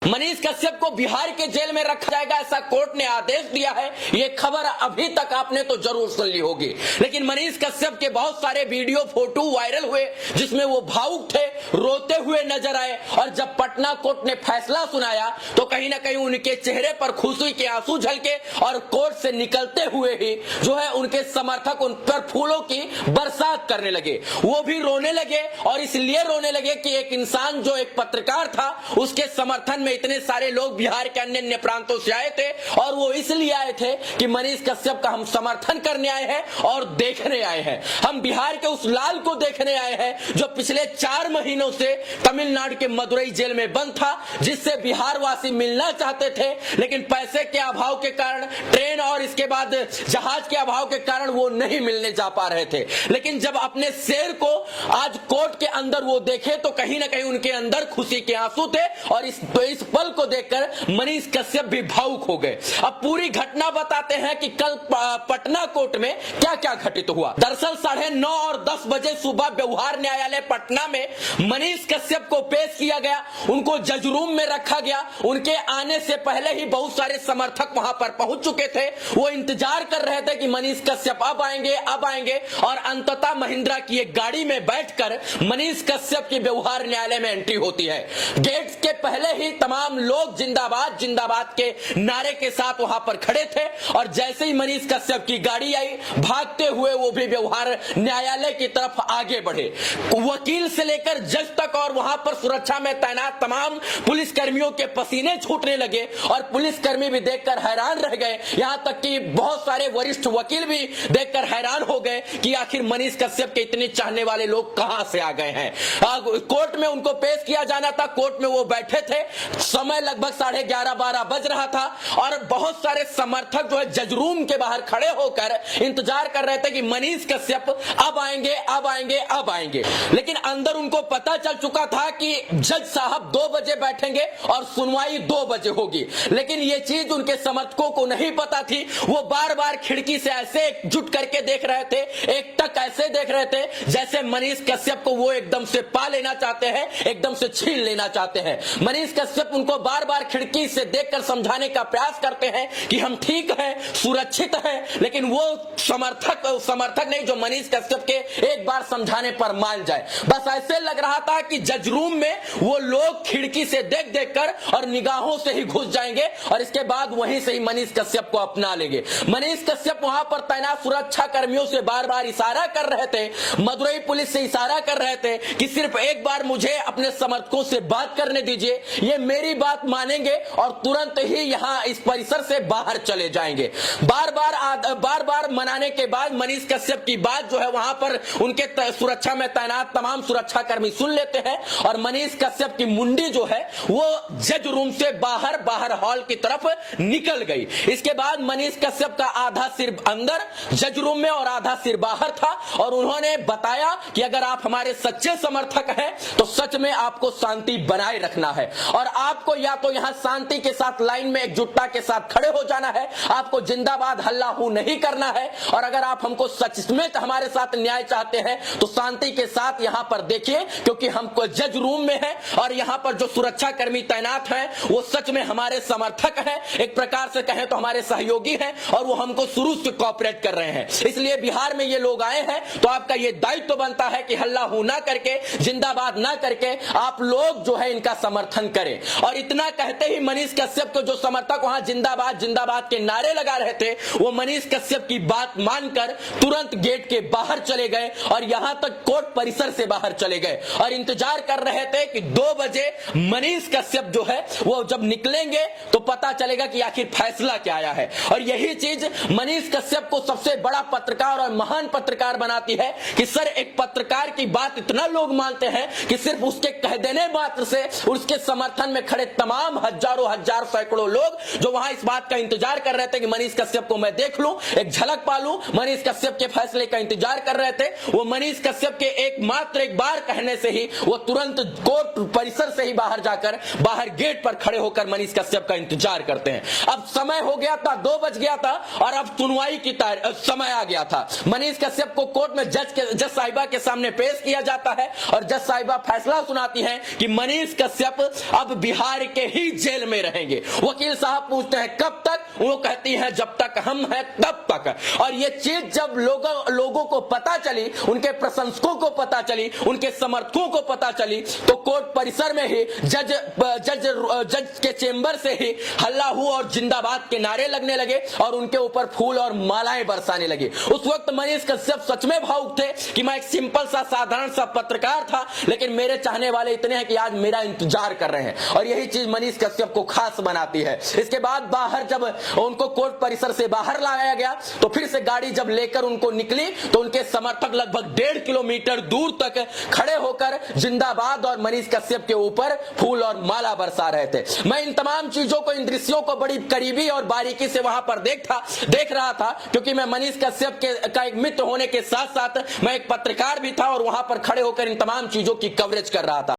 मनीष कश्यप को बिहार के जेल में रखा जाएगा, ऐसा कोर्ट ने आदेश दिया है। ये खबर अभी तक आपने तो जरूर सुन ली होगी, लेकिन मनीष कश्यप के बहुत सारे वीडियो फोटो वायरल हुए जिसमें वो भावुक थे, रोते हुए नजर आए। और जब पटना कोर्ट ने फैसला सुनाया तो कहीं ना कहीं उनके चेहरे पर खुशी के आंसू झलके और कोर्ट से निकलते हुए ही जो है उनके समर्थक उन पर फूलों की बरसात करने लगे। वो भी रोने लगे, और इसलिए रोने लगे कि एक इंसान जो एक पत्रकार था उसके समर्थन में इतने सारे लोग बिहार के अन्य अन्य प्रांतों से आए थे, और वो इसलिए आए थे कि मनीष कश्यप का हम समर्थन करने आए हैं और देखने आए हैं। हम बिहार के उस लाल को देखने आए हैं जो पिछले 4 महीनों से तमिलनाडु के मदुरई जेल में बंद था, जिससे बिहार वासी मिलना चाहते थे, लेकिन पैसे के अभाव के कारण, ट्रेन और इसके बाद जहाज के अभाव के कारण वो नहीं मिलने जा पा रहे थे। लेकिन जब अपने शेर को आज कोर्ट के अंदर वो देखे तो कहीं ना कहीं उनके अंदर खुशी के आंसू थे, और इस पल को देखकर मनीष कश्यप भी भावुक हो गए। अब पूरी घटना बताते हैं कि कल पटना कोर्ट में क्या क्या घटित हुआ। दरअसल 9:30 और 10 बजे सुबह व्यवहार न्यायालय पटना में मनीष कश्यप को पेश किया गया। उनको जज रूम में रखा गया। उनके आने से पहले ही बहुत सारे समर्थक वहां पर पहुंच चुके थे। वो इंतजार कर रहे थे कि मनीष कश्यप अब आएंगे, और अंततः महिंद्रा की एक गाड़ी में बैठकर मनीष कश्यप की व्यवहार न्यायालय में एंट्री होती है। गेट के पहले ही तमाम लोग जिंदाबाद जिंदाबाद के नारे के साथ वहां पर खड़े थे, और जैसे ही मनीष कश्यप की गाड़ी आई, भागते हुए वो भी व्यवहार न्यायालय की तरफ आगे बढ़े। वकील से लेकर जज तक और वहां पर सुरक्षा में तैनात तमाम पुलिसकर्मियों के पसीने छूटने लगे, और पुलिसकर्मी भी देखकर हैरान रह गए। यहां तक कि बहुत सारे वरिष्ठ वकील भी देखकर हैरान हो गए कि आखिर मनीष कश्यप के इतने चाहने वाले लोग कहां से आ गए हैं। कोर्ट में उनको पेश किया जाना था। कोर्ट में वो बैठे थे। समय लगभग 11:30-12 बज रहा था, और बहुत सारे समर्थक जो है जज रूम के बाहर खड़े होकर इंतजार कर रहे थे कि मनीष कश्यप अब आएंगे, अब आएंगे, अब आएंगे। लेकिन अंदर उनको पता चल चुका था कि जज साहब 2 बजे बैठेंगे और सुनवाई 2 बजे होगी। लेकिन ये चीज उनके समर्थकों को नहीं पता थी। वो बार बार खिड़की से ऐसे एकजुट करके देख रहे थे, एक टक ऐसे देख रहे थे जैसे मनीष कश्यप को वो एकदम से पा लेना चाहते हैं, एकदम से छीन लेना चाहते हैं। मनीष कश्यप उनको बार बार खिड़की से देखकर समझाने का प्रयास करते हैं कि हम ठीक हैं, सुरक्षित हैं, लेकिन वो समर्थक नहीं जो मनीष कश्यप के एक बार समझाने पर मान जाए। बस ऐसे लग रहा था कि जज रूम में वो लोग खिड़की से देख देखकर और निगाहों से ही घुस जाएंगे, और इसके बाद वहीं से ही मनीष कश्यप को अपना लेंगे। मनीष कश्यप वहां पर तैनात सुरक्षा कर्मियों से बार बार इशारा कर रहे थे, मदुरई पुलिस से इशारा कर रहे थे कि सिर्फ एक बार मुझे अपने समर्थकों से बात करने दीजिए, ये मेरी बात मानेंगे और तुरंत ही यहां इस परिसर से बाहर चले जाएंगे। बार बार मनाने के बाद मनीष कश्यप की बात जो है वहां पर उनके सुरक्षा में तैनात तमाम सुरक्षा कर्मी सुन लेते हैं, और मनीष कश्यप की मुंडी जो है वो जज रूम से बाहर हॉल की तरफ निकल गई। इसके बाद मनीष कश्यप का आधा सिर अंदर जज रूम में और आधा सिर बाहर था, और उन्होंने बताया कि अगर आप हमारे सच्चे समर्थक हैं तो सच में आपको शांति बनाए रखना है, और आपको या तो यहां शांति के साथ लाइन में एकजुटता के साथ खड़े हो जाना है, आपको जिंदाबाद हल्ला हू नहीं करना है, और अगर आप हमको सच में हमारे साथ न्याय चाहते हैं तो शांति के साथ यहां पर देखिए, क्योंकि हमको जज रूम में है और यहां पर जो सुरक्षा कर्मी तैनात हैं वो सच में हमारे समर्थक हैं, एक प्रकार से कहें तो हमारे सहयोगी हैं, और वो हमको शुरू से कोऑपरेट कर रहे हैं। इसलिए बिहार में ये लोग आए हैं तो आपका ये दायित्व बनता है कि हल्ला हू ना करके, जिंदाबाद ना करके आप लोग जो है इनका समर्थन करें। और इतना कहते ही मनीष कश्यप को जो समर्थक वहां जिंदाबाद जिंदाबाद के नारे लगा रहे थे, वो मनीष कश्यप की बात मानकर तुरंत गेट के बाहर चले गए, और यहां तक कोर्ट परिसर से बाहर चले गए, और इंतजार कर रहे थे कि 2 बजे मनीष कश्यप जो है वो जब निकलेंगे तो पता चलेगा कि आखिर फैसला क्या आया है। और यही चीज मनीष कश्यप को सबसे बड़ा पत्रकार और महान पत्रकार बनाती है कि सर, एक पत्रकार की बात इतना लोग मानते हैं कि सिर्फ उसके कह देने मात्र से उसके समर्थन में खड़े तमाम हजारों सैकड़ों लोग जो वहां इस बात का इंतजार कर रहे थे कि मनीष कश्यप को मैं देख लूं, एक झलक पा लूं, मनीष कश्यप के फैसले का इंतजार कर रहे थे। वो मनीष कश्यप के एक बार कहने से ही वो तुरंत कोर्ट परिसर से ही बाहर जाकर बाहर गेट पर खड़े होकर मनीष कश्यप का इंतजार करते हैं। अब समय हो गया था, 2 बज गया था, और अब सुनवाई की समय आ गया था। मनीष कश्यप को कोर्ट में जज साहिबा के सामने पेश किया जाता है, और जज साहिबा फैसला सुनाती है कि मनीष कश्यप अब बिहार बिहार के ही जेल में रहेंगे। वकील साहब पूछते हैं कब तक, वो कहती हैं जब तक हम हैं तब तक। और ये चीज जब लोगों को पता चली, उनके प्रशंसकों को पता चली, उनके समर्थकों को पता चली, तो कोर्ट परिसर में ही जज के चेंबर से ही हल्ला हुआ और जिंदाबाद के नारे लगने लगे और उनके ऊपर फूल और मालाएं बरसाने लगे। उस वक्त मनीष कश्यप सच में भावुक थे कि मैं एक सिंपल सा साधारण सा पत्रकार था, लेकिन मेरे चाहने वाले इतने हैं कि आज मेरा इंतजार कर रहे हैं। और यही चीज मनीष कश्यप को खास बनाती है। इसके बाद बाहर जब उनको कोर्ट परिसर से बाहर लाया गया तो फिर से गाड़ी जब लेकर उनको निकली तो उनके समर्थक लगभग 1.5 किलोमीटर दूर तक खड़े होकर जिंदाबाद और मनीष कश्यप के ऊपर फूल और माला बरसा रहे थे। मैं इन तमाम चीजों को, इन दृश्यों को बड़ी करीबी और बारीकी से वहां पर देख रहा था, क्योंकि मैं मनीष कश्यप का एक मित्र होने के साथ साथ मैं एक पत्रकार भी था और वहां पर खड़े होकर इन तमाम चीजों की कवरेज कर रहा था।